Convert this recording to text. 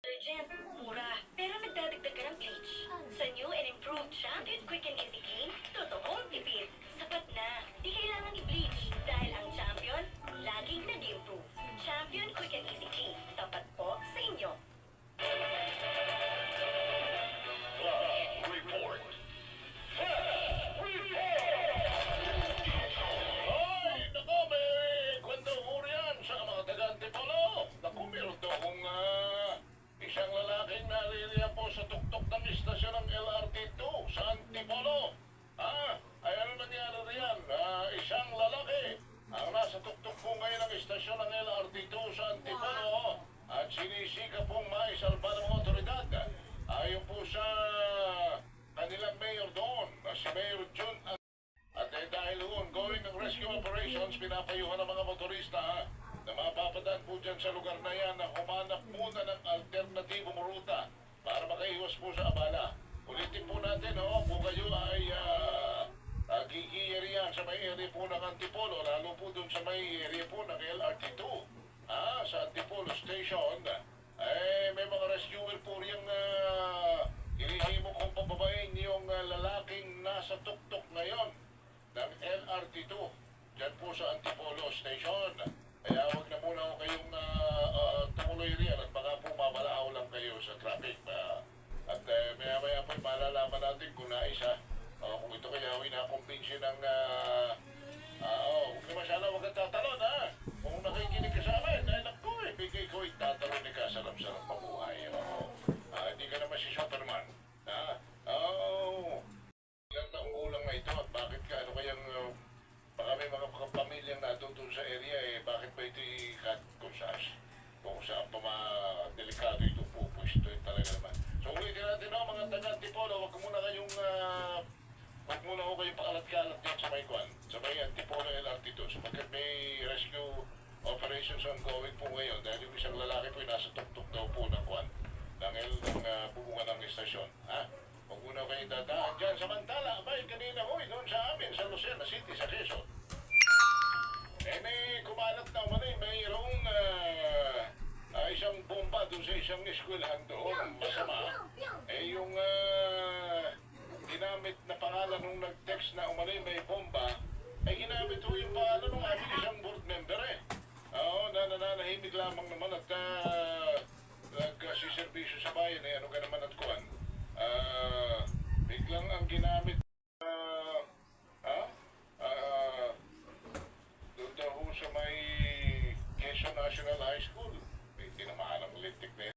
Detergent, mura, pero nagdadagdag ka ng bleach. Sa new and improved Champion Quick and Easy Clean, totoong tipid. Sapat na, di kailangan i-bleach. Dahil ang Champion, laging nag-improve. Champion Quick and Easy Clean, tapat po sa inyo. Report. Ay, nako, may kwento ko riyan sa mga taga-Antipolo. Naku, meron daw akong isang lalaking naririyan po sa tuktok ng istasyon ng LRT2 sa Antipolo. Ay ano nangyari riyan? Isang lalaki ang nasa tuktok po ngayon ng istasyon ng LRT2 sa Antipolo at sinisika pong maisalba ng mga otoridad. Ayon po sa kanilang mayor doon, si Mayor Jun. At dahil ongoing ng rescue operations, pinapayuhan ng mga motorista na mapapadaan po dyan sa lugar na yan na humanap muna ng alternatibong ruta para makaiwas po sa abala. Ulitin po natin, kung kayo ay gigiyari yan sa may area po ng Antipolo, lalo po dun sa may area po ng LRT2, sa Antipolo Station, may mga rescuer po riyang hinihimo kong pababain yung lalaking nasa tuktok ngayon ng LRT2 dyan po sa Antipolo Station. Kaya huwag na muna ako kayong tumuloy riyan at baka po mabalaaw lang kayo sa traffic. At maya-maya po malalaman natin kung naisa kung ito kaya winakumbinsi ng huwag naman sana huwag kang tatalon kung nakikinig ka sa amin dahil ako bigay ko itatalon ni ka sarap-sarap mabuhay. Hindi ka naman si Superman. Ilang taong gulang na ito at bakit ka ano kayang baka may mga pamilyang doon sa area bakit ba ito'y kung saan pa delikado ito pupwesto talaga naman. So ulitin natin mga taga-Antipolo, huwag muna ako kayong pakalat-kalat dyan sa may kwan, sa may Antipolo LRT2 sapagkat may rescue operations ongoing po ngayon dahil yung isang lalaki po nasa tuktok daw po ng kwan ng bubungan ng istasyon. Huwag muna kayong dadaan dyan. Samantala, kanina doon sa amin, sa Lucena City, sa Quezon. May kumalat na mayroong isang bomba doon sa isang eskwelahan doon. Masama. Yung ginamit na pangalan nung nag-text na may bomba, ginamit ho yung pangalan ng aming isang board member. Nananahimik lamang naman at